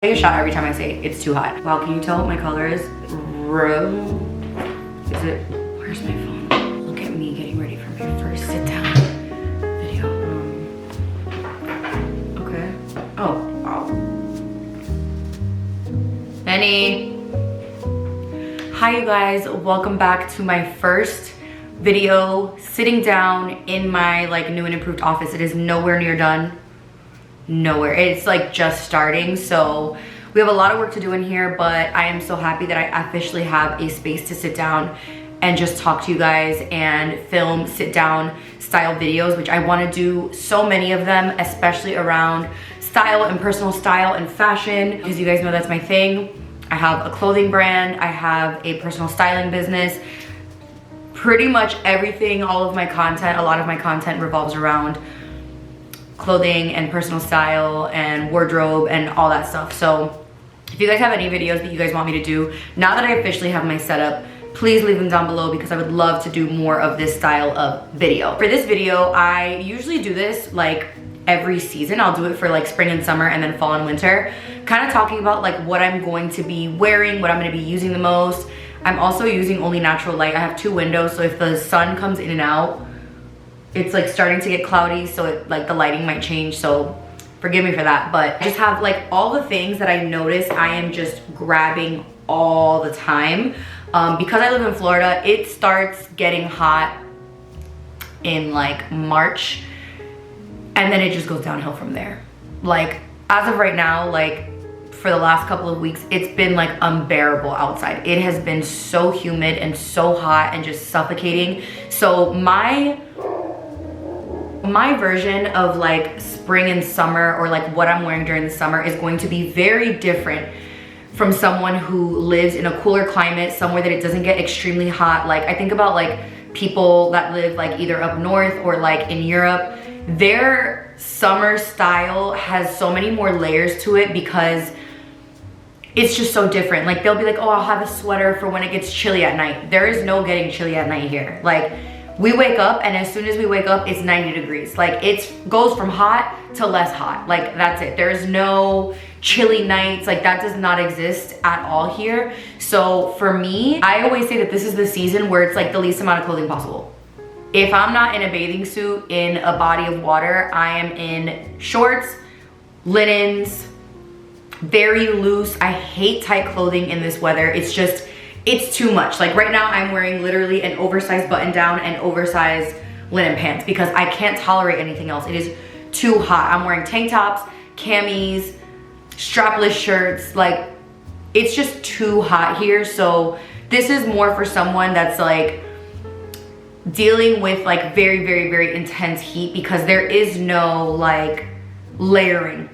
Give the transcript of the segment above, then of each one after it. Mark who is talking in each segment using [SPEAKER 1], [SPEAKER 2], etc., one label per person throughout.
[SPEAKER 1] Take a shot every time I say it's too hot. Wow, can you tell what my color is? Is it? Where's my phone? Look at me getting ready for my first sit down video. Okay. Oh, wow. Vanille. Hi, you guys. Welcome back to my first video sitting down in my new and improved office. It is nowhere near done. Nowhere. It's just starting, so we have a lot of work to do in here, but I am so happy that I officially have a space to sit down and just talk to you guys and film sit down style videos, which I want to do so many of them, especially around style and personal style and fashion, because you guys know that's my thing. I have a clothing brand, I have a personal styling business. Pretty much everything, all of my content, a lot of my content revolves around clothing and personal style and wardrobe and all that stuff. So if you guys have any videos that you guys want me to do, now that I officially have my setup, please leave them down below because I would love to do more of this style of video. For this video, I usually do this every season. I'll do it for spring and summer and then fall and winter, kind of talking about what I'm going to be wearing, what I'm going to be using the most. I'm also using only natural light. I have 2 windows, so if the sun comes in and out, it's starting to get cloudy, so the lighting might change, so forgive me for that. But I just have all the things that I notice I am just grabbing all the time. Because I live in Florida, it starts getting hot in March, and then it just goes downhill from there. As of right now, for the last couple of weeks, it's been unbearable outside. It has been so humid and so hot and just suffocating. So my version of spring and summer, or what I'm wearing during the summer, is going to be very different from someone who lives in a cooler climate, somewhere that it doesn't get extremely hot. I think about people that live either up north or in Europe. Their summer style has so many more layers to it because it's just so different. They'll be oh, I'll have a sweater for when it gets chilly at night. There is no getting chilly at night here. We wake up, and as soon as we wake up, it's 90 degrees. It goes from hot to less hot. That's it. There's no chilly nights. That does not exist at all here. So for me, I always say that this is the season where it's the least amount of clothing possible. If I'm not in a bathing suit in a body of water, I am in shorts, linens, very loose. I hate tight clothing in this weather. It's too much. Right now I'm wearing literally an oversized button down and oversized linen pants because I can't tolerate anything else. It is too hot. I'm wearing tank tops, camis, strapless shirts. It's just too hot here. So this is more for someone that's dealing with very, very, very intense heat, because there is no layering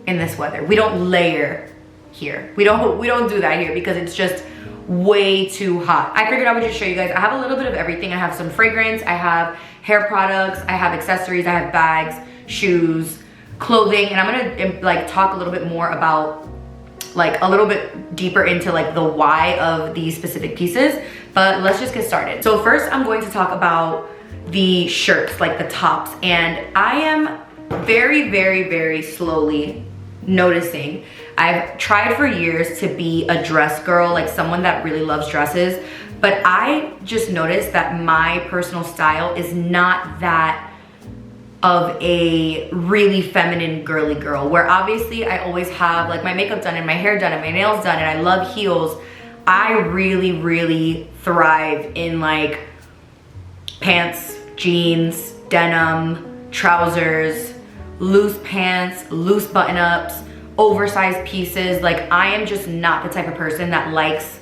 [SPEAKER 1] in this weather. We don't layer here. We don't do that here because it's just way too hot. I figured I would just show you guys. I have a little bit of everything. I have some fragrance, I have hair products, I have accessories, I have bags, shoes, clothing, and I'm gonna talk a little bit more about a little bit deeper into the why of these specific pieces. But let's just get started. So first I'm going to talk about the shirts, the tops, and I am very, very, very slowly noticing. I've tried for years to be a dress girl, someone that really loves dresses, but I just noticed that my personal style is not that of a really feminine girly girl, where obviously I always have my makeup done and my hair done and my nails done, and I love heels. I really, really thrive in pants, jeans, denim, trousers, loose pants, loose button-ups, oversized pieces. I am just not the type of person that likes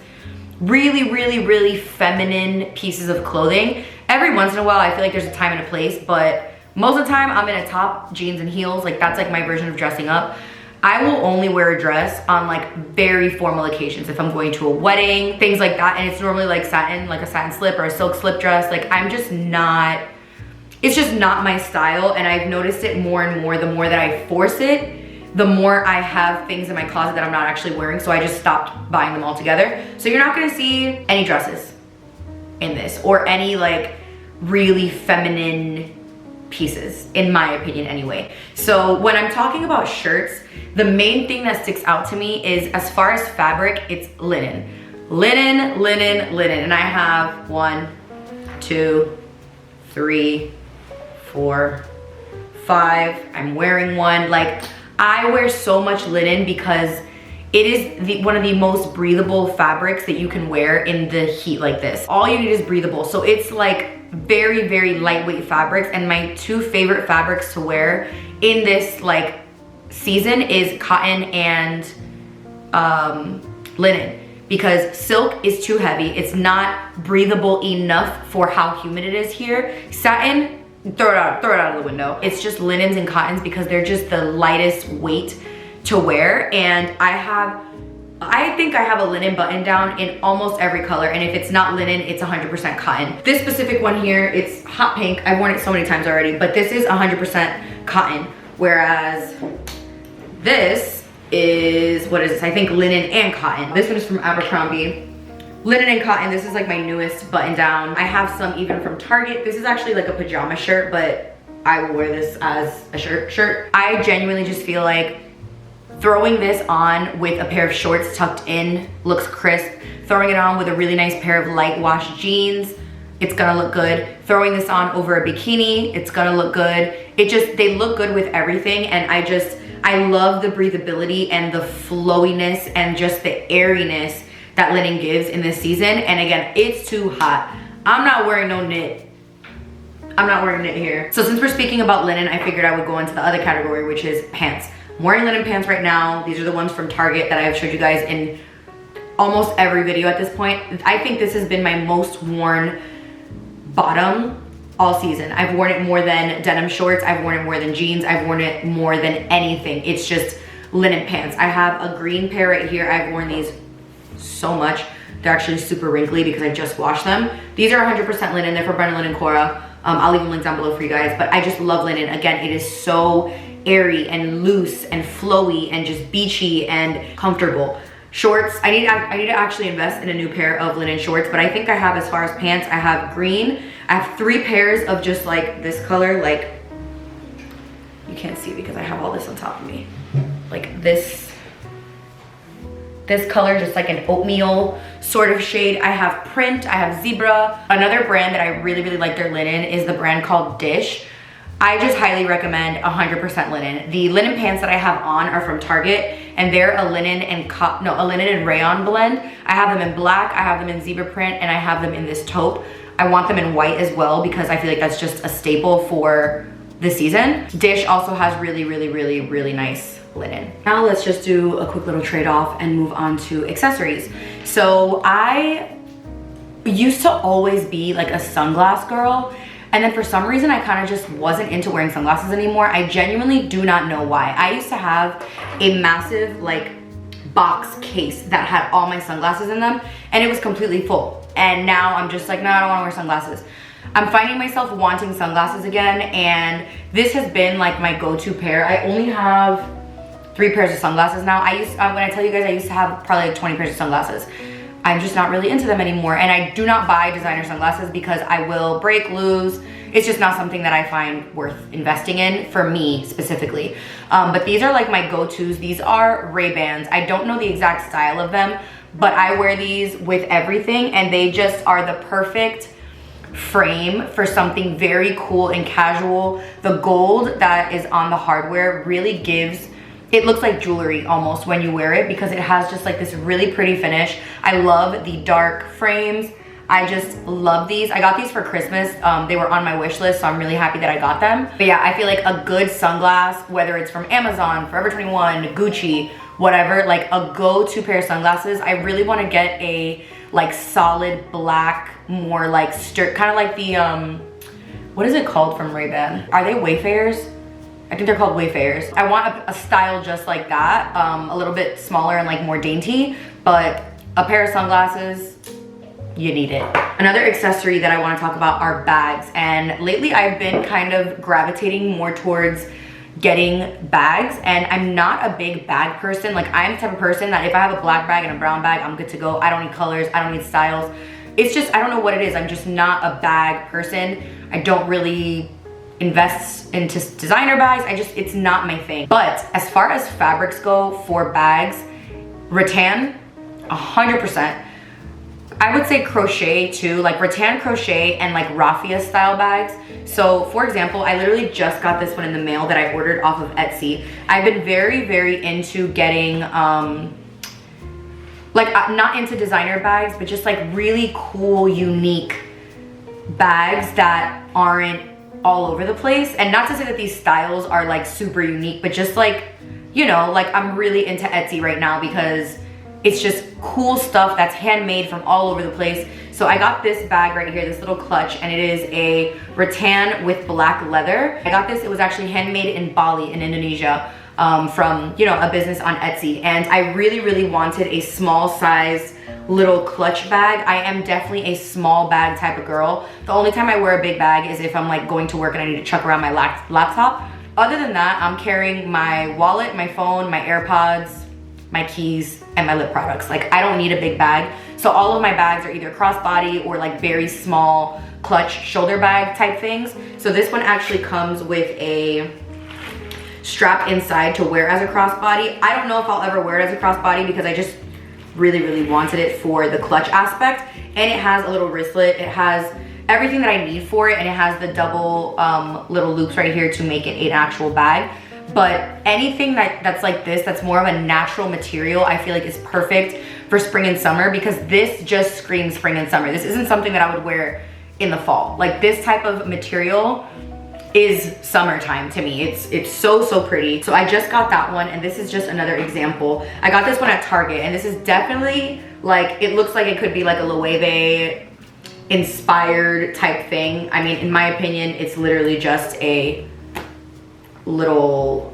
[SPEAKER 1] really, really, really feminine pieces of clothing. Every once in a while I feel there's a time and a place, but most of the time I'm in a top, jeans, and heels. That's my version of dressing up. I will only wear a dress on very formal occasions, if I'm going to a wedding, things like that, and it's normally satin, a satin slip or a silk slip dress. I'm just not, it's just not my style, and I've noticed it more and more. The more that I force it, the more I have things in my closet that I'm not actually wearing, so I just stopped buying them all together. So you're not gonna see any dresses in this, or any really feminine pieces, in my opinion anyway. So when I'm talking about shirts, the main thing that sticks out to me is, as far as fabric, it's linen. Linen, linen, linen. And I have 1, 2, 3, 4, 5. I'm wearing one. Like, I wear so much linen because it is one of the most breathable fabrics that you can wear in the heat like this. All you need is breathable. So it's like very, very lightweight fabrics. And my 2 favorite fabrics to wear in this like season is cotton and linen, because silk is too heavy. It's not breathable enough for how humid it is here. Satin, throw it out of the window. It's just linens and cottons because they're just the lightest weight to wear. And I think I have a linen button down in almost every color, and if it's not linen, it's 100% cotton. This specific one here, it's hot pink. I've worn it so many times already, but this is 100% cotton, whereas this is, what is this? I think linen and cotton. This one is from Abercrombie. Linen and cotton. This is like my newest button down. I have some even from Target. This is actually like a pajama shirt, but I will wear this as a shirt. I genuinely just feel like throwing this on with a pair of shorts tucked in looks crisp. Throwing it on with a really nice pair of light wash jeans, it's gonna look good. Throwing this on over a bikini, it's gonna look good. They look good with everything, and I love the breathability and the flowiness and just the airiness that linen gives in this season. And again, it's too hot. I'm not wearing no knit. I'm not wearing knit here. So since we're speaking about linen, I figured I would go into the other category, which is pants. I'm wearing linen pants right now. These are the ones from Target that I've showed you guys in almost every video at this point. I think this has been my most worn bottom all season. I've worn it more than denim shorts. I've worn it more than jeans. I've worn it more than anything. It's just linen pants. I have a green pair right here. I've worn these so much. They're actually super wrinkly because I just washed them. These are 100% linen. They're from Vanille and Cora. I'll leave them linked down below for you guys, but I just love linen. Again, it is so airy and loose and flowy and just beachy and comfortable. Shorts, I need to actually invest in a new pair of linen shorts, but I think I have, as far as pants, I have green. I have 3 pairs of just like this color, like, you can't see because I have all this on top of me. Like this color, just like an oatmeal sort of shade. I have print, I have zebra. Another brand that I really, really like their linen is the brand called Dish. I just highly recommend 100% linen. The linen pants that I have on are from Target, and they're a linen and rayon blend. I have them in black, I have them in zebra print, and I have them in this taupe. I want them in white as well because I feel like that's just a staple for the season. Dish also has really, really, really, really nice linen. Now let's just do a quick little trade-off and move on to accessories. So I used to always be like a sunglass girl, and then for some reason I kind of just wasn't into wearing sunglasses anymore. I genuinely do not know why. I used to have a massive like box case that had all my sunglasses in them, and it was completely full. And now I'm just like, no, I don't want to wear sunglasses. I'm finding myself wanting sunglasses again, and this has been like my go-to pair. I only have 3 pairs of sunglasses now. When I tell you guys, I used to have probably like 20 pairs of sunglasses. I'm just not really into them anymore, and I do not buy designer sunglasses because I will break, lose. It's just not something that I find worth investing in for me specifically. But these are like my go-tos. These are Ray-Bans. I don't know the exact style of them, but I wear these with everything, and they just are the perfect frame for something very cool and casual. The gold that is on the hardware really gives, it looks like jewelry almost when you wear it because it has just like this really pretty finish. I love the dark frames. I just love these. I got these for Christmas. They were on my wish list, so I'm really happy that I got them. But yeah, I feel like a good sunglass, whether it's from Amazon, Forever 21, Gucci, whatever, like a go-to pair of sunglasses. I really want to get a like solid black, more like kind of like the, what is it called from Ray-Ban? Are they Wayfarers? I think they're called Wayfarers. I want a style just like that, a little bit smaller and like more dainty, but a pair of sunglasses, you need it. Another accessory that I want to talk about are bags, and lately I've been kind of gravitating more towards getting bags, and I'm not a big bag person. Like, I'm the type of person that if I have a black bag and a brown bag, I'm good to go. I don't need colors, I don't need styles. It's just, I don't know what it is. I'm just not a bag person. I don't really invest into designer bags. It's not my thing. But as far as fabrics go for bags, rattan, 100%. I would say crochet too, like rattan crochet and like raffia style bags. So for example, I literally just got this one in the mail that I ordered off of Etsy. I've been very into getting, not into designer bags, but just like really cool, unique bags that aren't all over the place. And not to say that these styles are like super unique, but just like, you know, like I'm really into Etsy right now because it's just cool stuff that's handmade from all over the place. So I got this bag right here, this little clutch, and it is a rattan with black leather. I got this, it was actually handmade in Bali in Indonesia from, you know, a business on Etsy. And I really wanted a small size little clutch bag. I am definitely a small bag type of girl. The only time I wear a big bag is if I'm like going to work and I need to chuck around my laptop. Other than that, I'm carrying my wallet, my phone, my AirPods, my keys, and my lip products. Like I don't need a big bag. So all of my bags are either crossbody or like very small clutch shoulder bag type things. So this one actually comes with a strap inside to wear as a crossbody. I don't know if I'll ever wear it as a crossbody because I just really wanted it for the clutch aspect. And it has a little wristlet. It has everything that I need for it, and it has the double little loops right here to make it an actual bag. But anything that's like this, that's more of a natural material, I feel like is perfect for spring and summer because this just screams spring and summer. This isn't something that I would wear in the fall. Like this type of material is summertime to me. It's so pretty. So I just got that one, and this is just another example. I got this one at Target, and this is definitely like, it looks like it could be like a Loewe inspired type thing. I mean, in my opinion, it's literally just a little,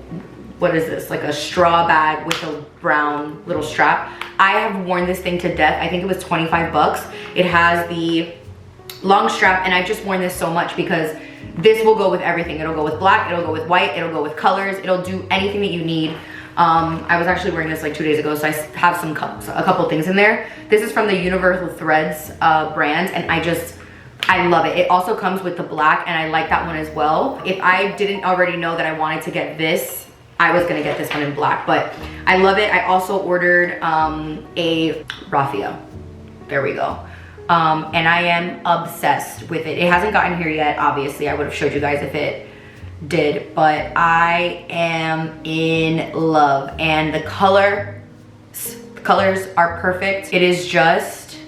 [SPEAKER 1] what is this, like a straw bag with a brown little strap. I have worn this thing to death. I think it was 25 bucks. It has the long strap, and I've just worn this so much because this will go with everything. It'll go with black, it'll go with white, it'll go with colors, it'll do anything that you need. I was actually wearing this like 2 days ago, so I have a couple things in there. This is from the Universal Threads brand, and I love it. It also comes with the black, and I like that one as well. If I didn't already know that I wanted to get this, I was gonna get this one in black, but I love it. I also ordered a raffia. There we go. And I am obsessed with it. It hasn't gotten here yet, obviously. I would have showed you guys if it did, but I am in love. And the colors are perfect. It is just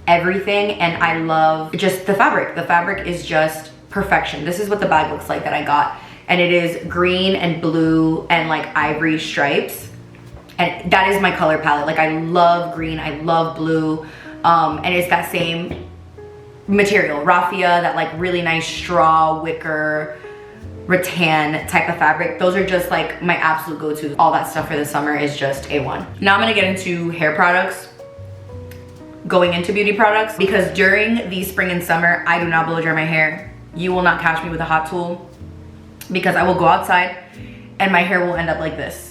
[SPEAKER 1] everything, and I love just the fabric. The fabric is just perfection. This is what the bag looks like that I got, and it is green and blue and like ivory stripes, and that is my color palette. Like I love green, I love blue, and it's that same material, raffia, that like really nice straw wicker rattan type of fabric. Those are just like my absolute go-to. All that stuff for the summer is just A1. Now I'm gonna get into hair products, going into beauty products, because during the spring and summer, I do not blow dry my hair. You will not catch me with a hot tool because I will go outside and my hair will end up like this.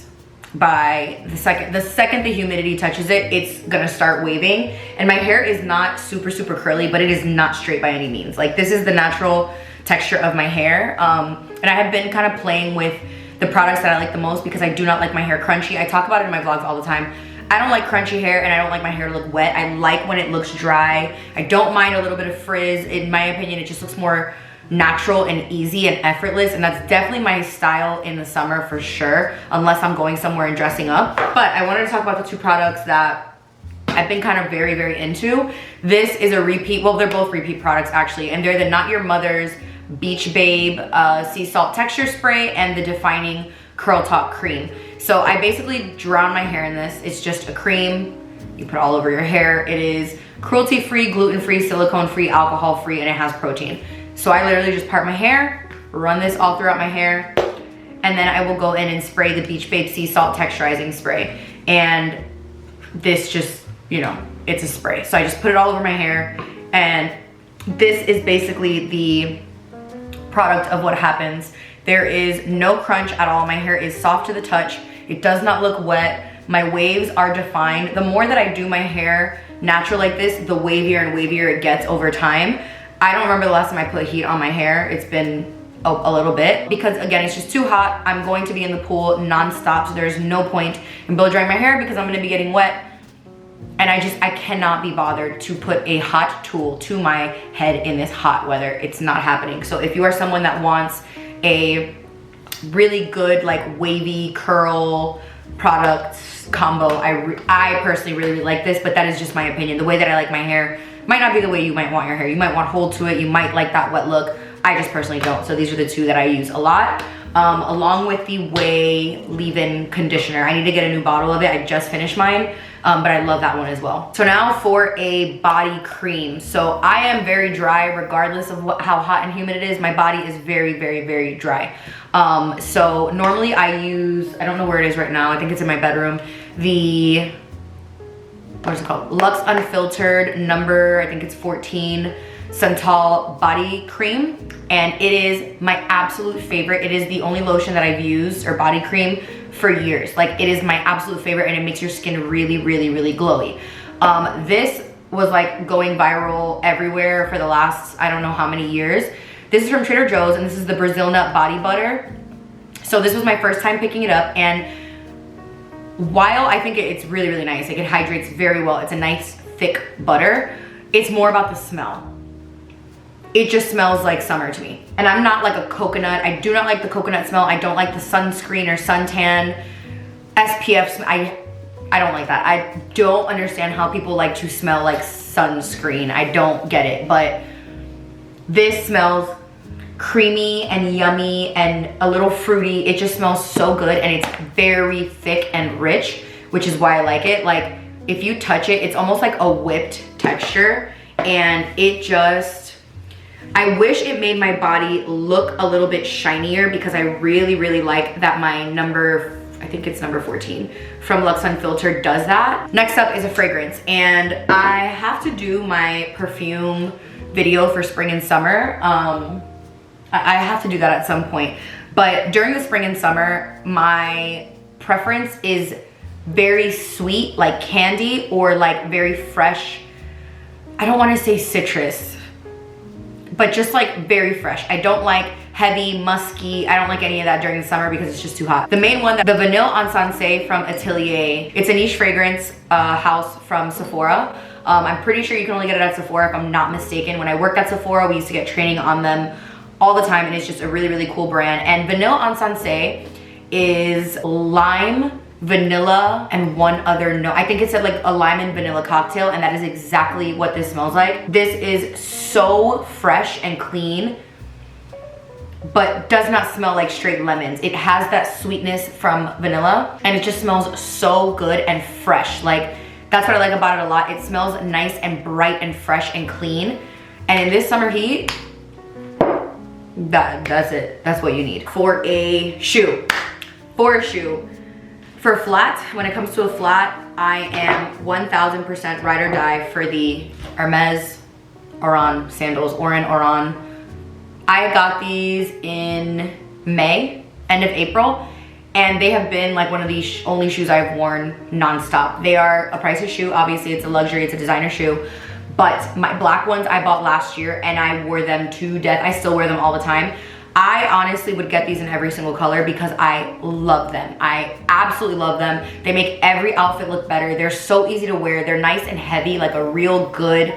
[SPEAKER 1] By the second the humidity touches it, it's gonna start waving. And my hair is not super curly, but it is not straight by any means. Like this is the natural texture of my hair. And I have been kind of playing with the products that I like the most because I do not like my hair crunchy. I talk about it in my vlogs all the time. I don't like crunchy hair, and I don't like my hair to look wet. I like when it looks dry. I don't mind a little bit of frizz. In my opinion, it just looks more natural and easy and effortless, and that's definitely my style in the summer for sure, unless I'm going somewhere and dressing up. But I wanted to talk about the two products that I've been kind of very into. This is a repeat, well, they're both repeat products actually, and they're the Not Your Mother's Beach Babe Sea Salt Texture Spray and the Defining Curl Talk Cream. So I basically drown my hair in this. It's just a cream you put all over your hair. It is cruelty-free, gluten-free, silicone-free, alcohol-free, and it has protein. So I literally just part my hair, run this all throughout my hair, and then I will go in and spray the Beach Babe Sea Salt Texturizing Spray. And this just, you know, it's a spray. So I just put it all over my hair, and this is basically the product of what happens. There is no crunch at all. My hair is soft to the touch. It does not look wet. My waves are defined. The more that I do my hair natural like this, the wavier and wavier it gets over time. I don't remember the last time I put heat on my hair. It's been a little bit, because again, it's just too hot. I'm going to be in the pool nonstop, so there's no point in blow drying my hair because I'm gonna be getting wet. And I cannot be bothered to put a hot tool to my head in this hot weather. It's not happening. So if you are someone that wants a really good like wavy curl product combo, I personally really like this, but that is just my opinion. The way that I like my hair might not be the way you might want your hair. You might want hold to it. You might like that wet look. I just personally don't. So these are the two that I use a lot. Along with the Way leave-in conditioner. I need to get a new bottle of it. I just finished mine, but I love that one as well. So now for a body cream. So I am very dry regardless of how hot and humid it is. My body is very, very, very dry. So normally I use, I don't know where it is right now. I think it's in my bedroom. The, what is it called? Luxe Unfiltered number, I think it's 14. Santal body cream, and it is my absolute favorite. It is the only lotion that I've used, or body cream, for years. Like, it is my absolute favorite, and it makes your skin really, really, really glowy. This was like going viral everywhere for the last, I don't know how many years. This is from Trader Joe's, and this is the Brazil Nut Body Butter. So this was my first time picking it up, and while I think it's really, really nice, like it hydrates very well, it's a nice thick butter, it's more about the smell. It just smells like summer to me. And I'm not like a coconut. I do not like the coconut smell. I don't like the sunscreen or suntan SPF. I don't like that. I don't understand how people like to smell like sunscreen. I don't get it. But this smells creamy and yummy and a little fruity. It just smells so good, and it's very thick and rich, which is why I like it. Like, if you touch it, it's almost like a whipped texture, and it just, I wish it made my body look a little bit shinier, because I really, really like that my number, I think it's number 14 from Luxe Unfiltered does that. Next up is a fragrance, and I have to do my perfume video for spring and summer. I have to do that at some point, but during the spring and summer, my preference is very sweet, like candy, or like very fresh. I don't want to say citrus, but just like very fresh. I don't like heavy, musky. I don't like any of that during the summer because it's just too hot. The main one, the Vanille Insensée from Atelier. It's a niche fragrance house from Sephora. I'm pretty sure you can only get it at Sephora if I'm not mistaken. When I worked at Sephora, we used to get training on them all the time, and it's just a really, really cool brand. And Vanille Insensée is lime, vanilla, and one other note. I think it's like a lime and vanilla cocktail, and that is exactly what this smells like. This is so fresh and clean, but does not smell like straight lemons. It has that sweetness from vanilla, and it just smells so good and fresh. Like, that's what I like about it a lot. It smells nice and bright and fresh and clean. And in this summer heat, that's it. That's what you need. For a shoe, for flat, when it comes to a flat, I am 1000% ride or die for the Hermes Oran sandals, Oran. I got these in May, end of April, and they have been like one of the only shoes I've worn nonstop. They are a pricey shoe. Obviously, it's a luxury, it's a designer shoe, but my black ones I bought last year, and I wore them to death. I still wear them all the time. I honestly would get these in every single color because I love them. I absolutely love them. They make every outfit look better. They're so easy to wear. They're nice and heavy, like a real good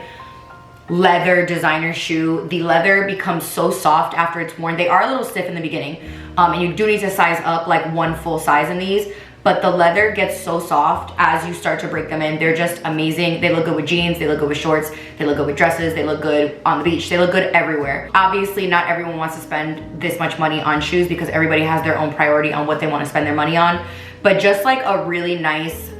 [SPEAKER 1] leather designer shoe. The leather becomes so soft after it's worn. They are a little stiff in the beginning, and you do need to size up like one full size in these, but the leather gets so soft as you start to break them in. They're just amazing. They look good with jeans, they look good with shorts, they look good with dresses, they look good on the beach, they look good everywhere. Obviously, not everyone wants to spend this much money on shoes because everybody has their own priority on what they want to spend their money on, but just like a really nice,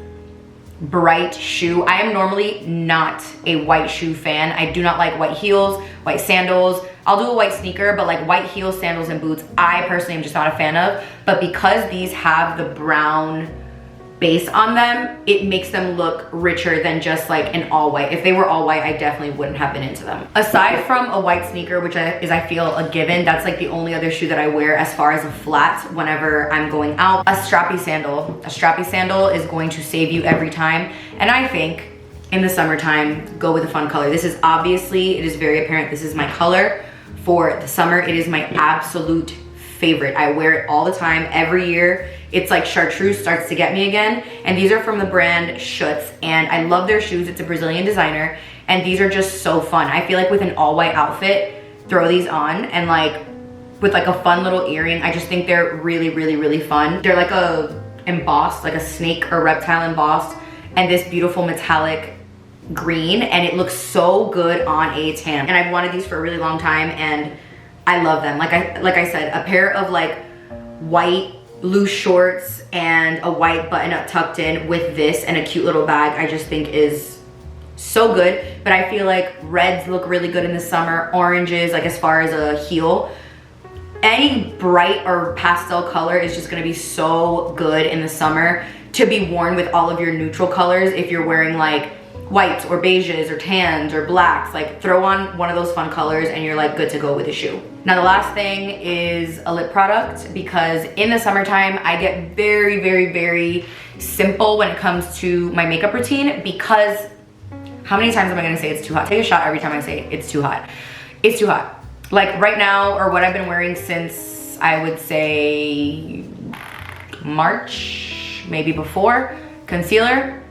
[SPEAKER 1] bright shoe. I am normally not a white shoe fan. I do not like white heels, white sandals. I'll do a white sneaker, but like white heels, sandals, and boots, I personally am just not a fan of. But because these have the brown base on them, it makes them look richer than just like an all white. If they were all white, I definitely wouldn't have been into them. Aside from a white sneaker, which is I feel a given, that's like the only other shoe that I wear as far as a flat whenever I'm going out. A strappy sandal. A strappy sandal is going to save you every time. And I think in the summertime, go with a fun color. This is obviously, it is very apparent, this is my color for the summer. It is my absolute favorite. I wear it all the time, every year. It's like chartreuse starts to get me again. And these are from the brand xoxo, and I love their shoes. It's a Brazilian designer, and these are just so fun. I feel like with an all white outfit, throw these on, and like with like a fun little earring, I just think they're really, really, really fun. They're like a embossed, like a snake or reptile embossed, and this beautiful metallic green, and it looks so good on a tan. And I've wanted these for a really long time, and I love them. Like I said, a pair of like white loose shorts and a white button up tucked in with this and a cute little bag, I just think is so good. But I feel like reds look really good in the summer, oranges, like as far as a heel. Any bright or pastel color is just gonna be so good in the summer to be worn with all of your neutral colors. If you're wearing like whites or beiges or tans or blacks, like throw on one of those fun colors and you're like good to go with a shoe. Now the last thing is a lip product, because in the summertime I get very, very, very simple when it comes to my makeup routine, because how many times am I gonna say it's too hot? Take a shot every time I say it's too hot. It's too hot. Like right now, or what I've been wearing since I would say March, maybe before, concealer,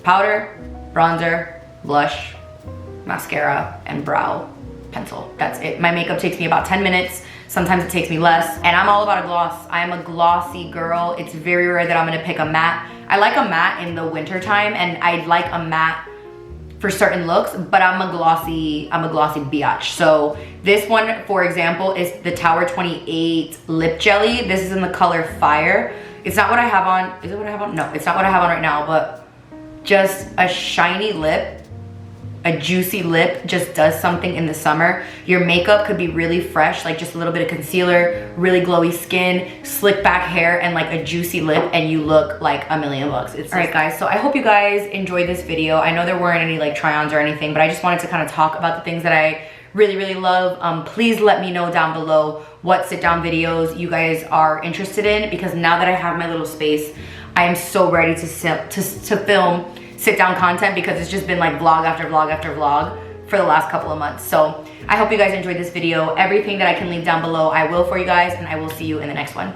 [SPEAKER 1] powder, bronzer, blush, mascara, and brow pencil. That's it. My makeup takes me about 10 minutes. Sometimes it takes me less. And I'm all about a gloss. I am a glossy girl. It's very rare that I'm gonna pick a matte. I like a matte in the winter time, and I like a matte for certain looks, but I'm a glossy biatch. So this one, for example, is the Tower 28 Lip Jelly. This is in the color Fire. It's not what I have on. Is it what I have on? No, it's not what I have on right now, but just a shiny lip, a juicy lip just does something in the summer. Your makeup could be really fresh, like just a little bit of concealer, really glowy skin, slick back hair, and like a juicy lip, and you look like $1,000,000. All right guys, so I hope you guys enjoyed this video. I know there weren't any like try-ons or anything, but I just wanted to kind of talk about the things that I really, really love. Please let me know down below what sit-down videos you guys are interested in, because now that I have my little space, I am so ready to film sit-down content, because it's just been like vlog after vlog after vlog for the last couple of months. So I hope you guys enjoyed this video. Everything that I can link down below, I will for you guys, and I will see you in the next one.